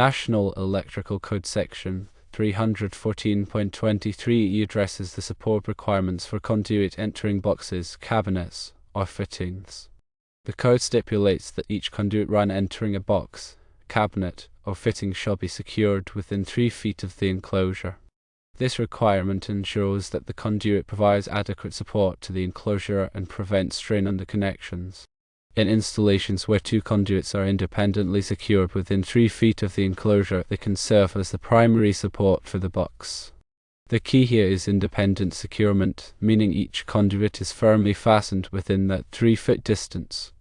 National Electrical Code Section 314.23 addresses the support requirements for conduit entering boxes, cabinets, or fittings. The code stipulates that each conduit run entering a box, cabinet, or fitting shall be secured within 3 feet of the enclosure. This requirement ensures that the conduit provides adequate support to the enclosure and prevents strain on the connections. In installations where 2 conduits are independently secured within 3 feet of the enclosure, they can serve as the primary support for the box. The key here is independent securement, meaning each conduit is firmly fastened within that 3-foot distance.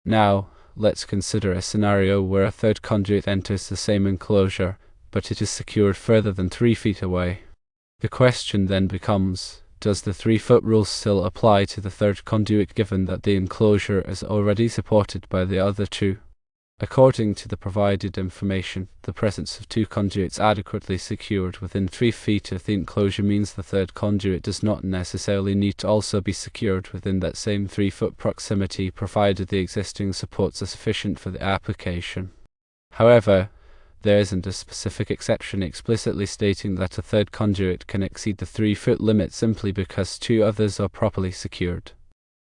Now, let's consider a scenario where a third conduit enters the same enclosure, but it is secured further than 3 feet away. The question then becomes, does the 3-foot rule still apply to the third conduit given that the enclosure is already supported by the other 2? According to the provided information, the presence of 2 conduits adequately secured within 3 feet of the enclosure means the third conduit does not necessarily need to also be secured within that same 3-foot proximity, provided the existing supports are sufficient for the application. However, there isn't a specific exception explicitly stating that a third conduit can exceed the 3-foot limit simply because 2 others are properly secured.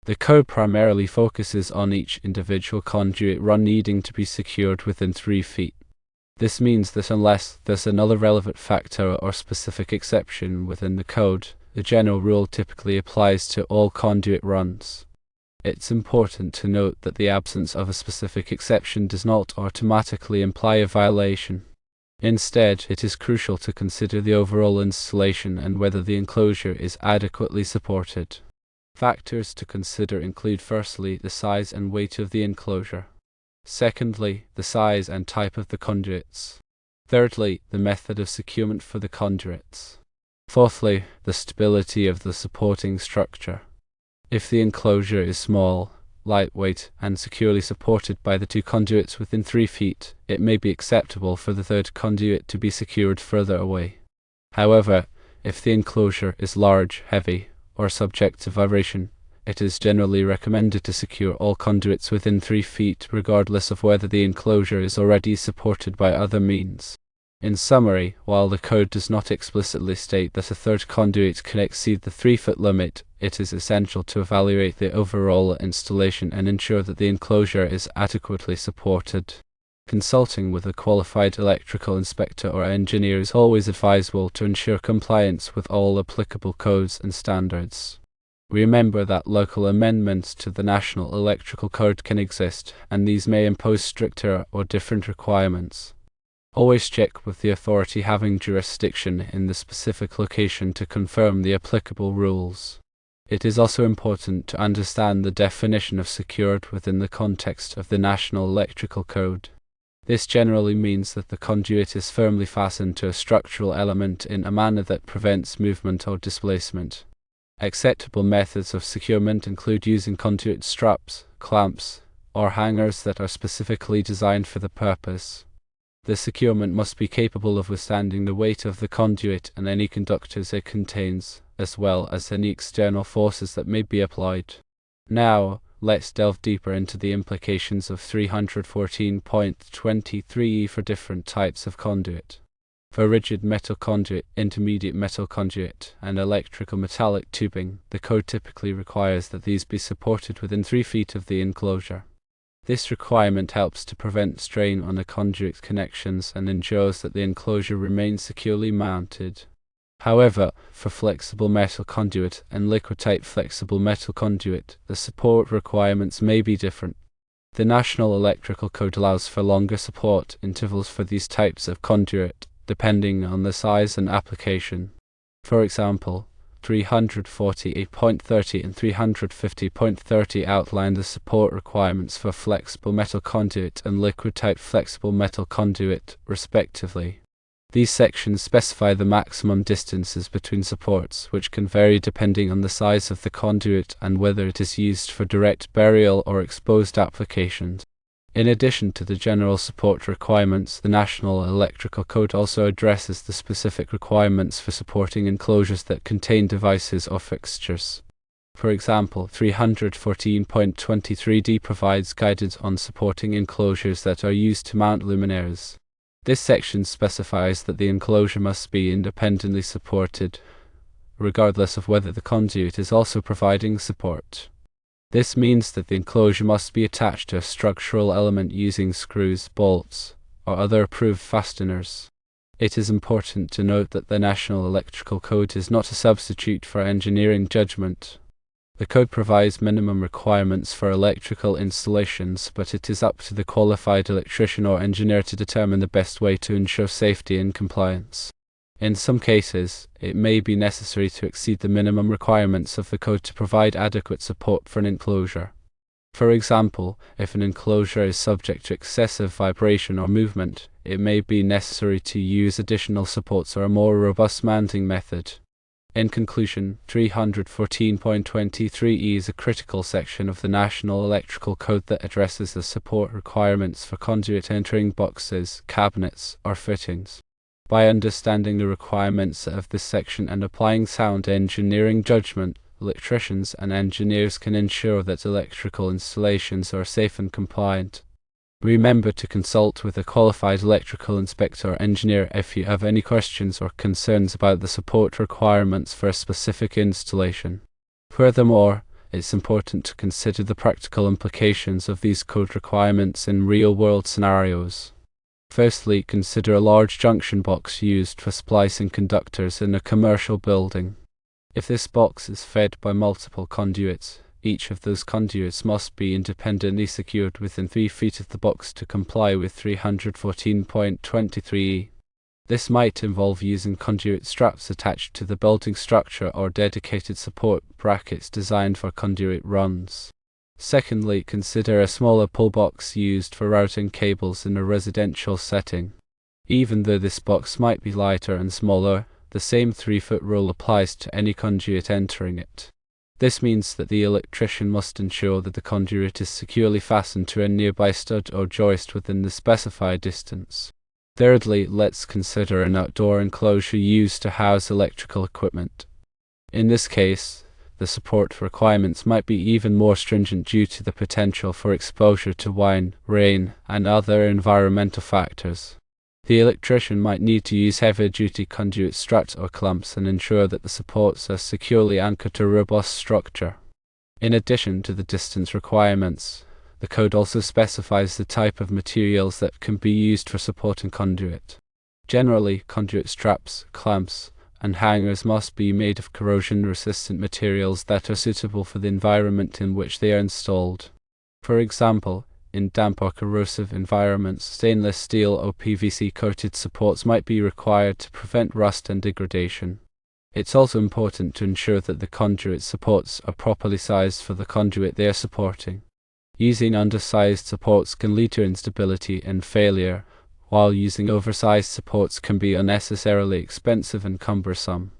The code primarily focuses on each individual conduit run needing to be secured within 3 feet. This means that unless there's another relevant factor or specific exception within the code, the general rule typically applies to all conduit runs. It's important to note that the absence of a specific exception does not automatically imply a violation. Instead, it is crucial to consider the overall installation and whether the enclosure is adequately supported. Factors to consider include firstly, the size and weight of the enclosure. Secondly, the size and type of the conduits. Thirdly, the method of securement for the conduits. Fourthly, the stability of the supporting structure. If the enclosure is small, lightweight, and securely supported by the 2 conduits within 3 feet, it may be acceptable for the third conduit to be secured further away. However, if the enclosure is large, heavy, or subject to vibration, it is generally recommended to secure all conduits within 3 feet regardless of whether the enclosure is already supported by other means. In summary, while the code does not explicitly state that a third conduit can exceed the 3-foot limit, it is essential to evaluate the overall installation and ensure that the enclosure is adequately supported. Consulting with a qualified electrical inspector or engineer is always advisable to ensure compliance with all applicable codes and standards. Remember that local amendments to the National Electrical Code can exist, and these may impose stricter or different requirements. Always check with the authority having jurisdiction in the specific location to confirm the applicable rules. It is also important to understand the definition of secured within the context of the National Electrical Code. This generally means that the conduit is firmly fastened to a structural element in a manner that prevents movement or displacement. Acceptable methods of securement include using conduit straps, clamps, or hangers that are specifically designed for the purpose. The securement must be capable of withstanding the weight of the conduit and any conductors it contains, as well as any external forces that may be applied. Now, let's delve deeper into the implications of 314.23 for different types of conduit. For rigid metal conduit, intermediate metal conduit, and electrical metallic tubing, the code typically requires that these be supported within 3 feet of the enclosure. This requirement helps to prevent strain on the conduit connections and ensures that the enclosure remains securely mounted. However, for flexible metal conduit and liquid-type flexible metal conduit, the support requirements may be different. The National Electrical Code allows for longer support intervals for these types of conduit, depending on the size and application. For example, 348.30 and 350.30 outline the support requirements for flexible metal conduit and liquid-type flexible metal conduit, respectively. These sections specify the maximum distances between supports, which can vary depending on the size of the conduit and whether it is used for direct burial or exposed applications. In addition to the general support requirements, the National Electrical Code also addresses the specific requirements for supporting enclosures that contain devices or fixtures. For example, 314.23d provides guidance on supporting enclosures that are used to mount luminaires. This section specifies that the enclosure must be independently supported, regardless of whether the conduit is also providing support. This means that the enclosure must be attached to a structural element using screws, bolts, or other approved fasteners. It is important to note that the National Electrical Code is not a substitute for engineering judgment. The code provides minimum requirements for electrical installations, but it is up to the qualified electrician or engineer to determine the best way to ensure safety and compliance. In some cases, it may be necessary to exceed the minimum requirements of the code to provide adequate support for an enclosure. For example, if an enclosure is subject to excessive vibration or movement, it may be necessary to use additional supports or a more robust mounting method. In conclusion, 314.23e is a critical section of the National Electrical Code that addresses the support requirements for conduit entering boxes, cabinets, or fittings. By understanding the requirements of this section and applying sound engineering judgment, electricians and engineers can ensure that electrical installations are safe and compliant. Remember to consult with a qualified electrical inspector or engineer if you have any questions or concerns about the support requirements for a specific installation. Furthermore, it's important to consider the practical implications of these code requirements in real-world scenarios. Firstly, consider a large junction box used for splicing conductors in a commercial building. If this box is fed by multiple conduits, each of those conduits must be independently secured within 3 feet of the box to comply with 314.23e. This might involve using conduit straps attached to the building structure or dedicated support brackets designed for conduit runs. Secondly, consider a smaller pull box used for routing cables in a residential setting. Even though this box might be lighter and smaller, the same 3-foot rule applies to any conduit entering it. This means that the electrician must ensure that the conduit is securely fastened to a nearby stud or joist within the specified distance. Thirdly, let's consider an outdoor enclosure used to house electrical equipment. In this case, the support requirements might be even more stringent due to the potential for exposure to wind, rain, and other environmental factors. The electrician might need to use heavy-duty conduit struts or clamps and ensure that the supports are securely anchored to a robust structure. In addition to the distance requirements, the code also specifies the type of materials that can be used for supporting conduit. Generally, conduit straps, clamps, and hangers must be made of corrosion-resistant materials that are suitable for the environment in which they are installed. For example, in damp or corrosive environments, stainless steel or PVC-coated supports might be required to prevent rust and degradation. It's also important to ensure that the conduit supports are properly sized for the conduit they are supporting. Using undersized supports can lead to instability and failure, while using oversized supports can be unnecessarily expensive and cumbersome.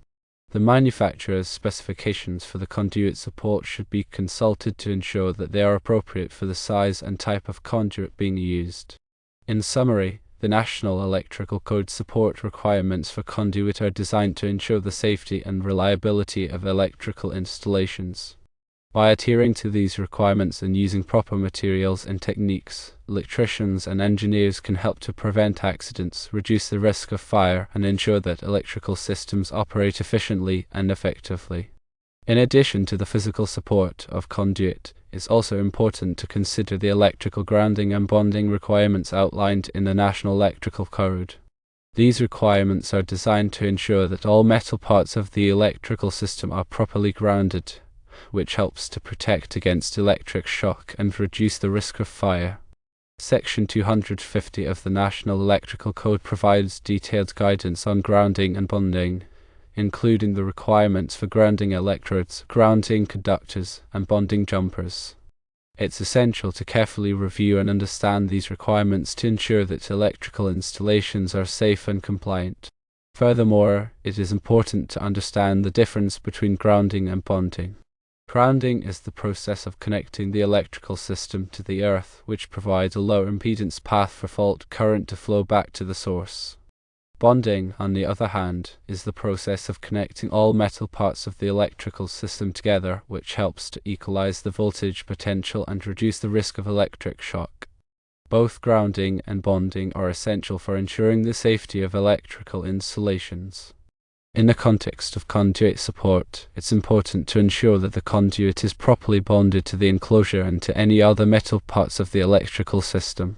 The manufacturer's specifications for the conduit support should be consulted to ensure that they are appropriate for the size and type of conduit being used. In summary, the National Electrical Code support requirements for conduit are designed to ensure the safety and reliability of electrical installations. By adhering to these requirements and using proper materials and techniques, electricians and engineers can help to prevent accidents, reduce the risk of fire, and ensure that electrical systems operate efficiently and effectively. In addition to the physical support of conduit, it's also important to consider the electrical grounding and bonding requirements outlined in the National Electrical Code. These requirements are designed to ensure that all metal parts of the electrical system are properly grounded, which helps to protect against electric shock and reduce the risk of fire. Section 250 of the National Electrical Code provides detailed guidance on grounding and bonding, including the requirements for grounding electrodes, grounding conductors, and bonding jumpers. It's essential to carefully review and understand these requirements to ensure that electrical installations are safe and compliant. Furthermore, it is important to understand the difference between grounding and bonding. Grounding is the process of connecting the electrical system to the earth, which provides a low impedance path for fault current to flow back to the source. Bonding, on the other hand, is the process of connecting all metal parts of the electrical system together, which helps to equalize the voltage potential and reduce the risk of electric shock. Both grounding and bonding are essential for ensuring the safety of electrical installations. In the context of conduit support, it's important to ensure that the conduit is properly bonded to the enclosure and to any other metal parts of the electrical system.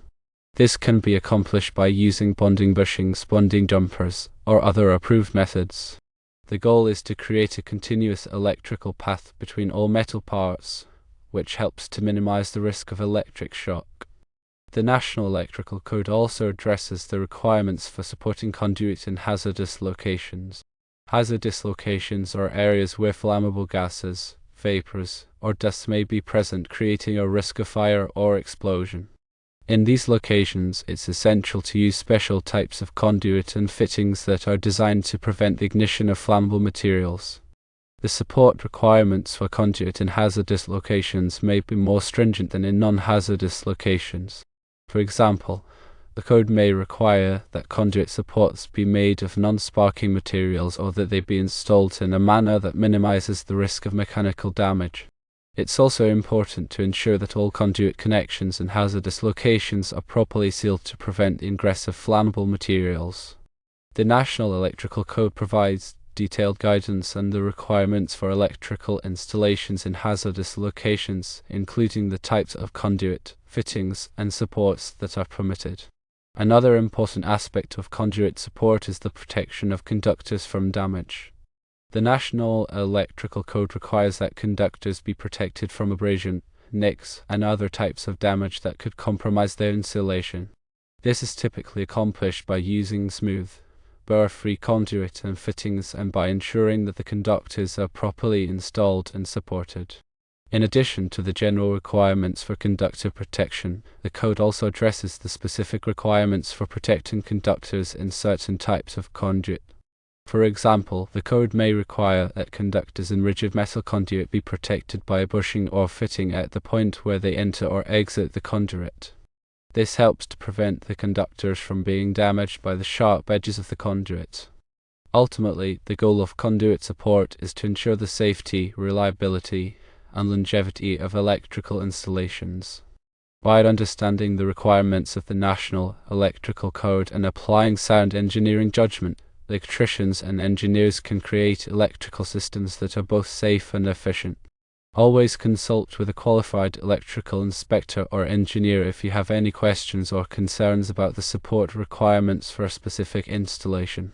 This can be accomplished by using bonding bushings, bonding jumpers, or other approved methods. The goal is to create a continuous electrical path between all metal parts, which helps to minimize the risk of electric shock. The National Electrical Code also addresses the requirements for supporting conduit in hazardous locations. Hazardous locations are areas where flammable gases, vapors, or dust may be present, creating a risk of fire or explosion. In these locations, it's essential to use special types of conduit and fittings that are designed to prevent the ignition of flammable materials. The support requirements for conduit in hazardous locations may be more stringent than in non-hazardous locations. For example, the code may require that conduit supports be made of non-sparking materials or that they be installed in a manner that minimizes the risk of mechanical damage. It's also important to ensure that all conduit connections in hazardous locations are properly sealed to prevent the ingress of flammable materials. The National Electrical Code provides detailed guidance and the requirements for electrical installations in hazardous locations, including the types of conduit, fittings, and supports that are permitted. Another important aspect of conduit support is the protection of conductors from damage. The National Electrical Code requires that conductors be protected from abrasion, nicks, and other types of damage that could compromise their insulation. This is typically accomplished by using smooth, burr-free conduit and fittings and by ensuring that the conductors are properly installed and supported. In addition to the general requirements for conductor protection, the code also addresses the specific requirements for protecting conductors in certain types of conduit. For example, the code may require that conductors in rigid metal conduit be protected by a bushing or fitting at the point where they enter or exit the conduit. This helps to prevent the conductors from being damaged by the sharp edges of the conduit. Ultimately, the goal of conduit support is to ensure the safety, reliability, and longevity of electrical installations. By understanding the requirements of the National Electrical Code and applying sound engineering judgment, electricians and engineers can create electrical systems that are both safe and efficient. Always consult with a qualified electrical inspector or engineer if you have any questions or concerns about the support requirements for a specific installation.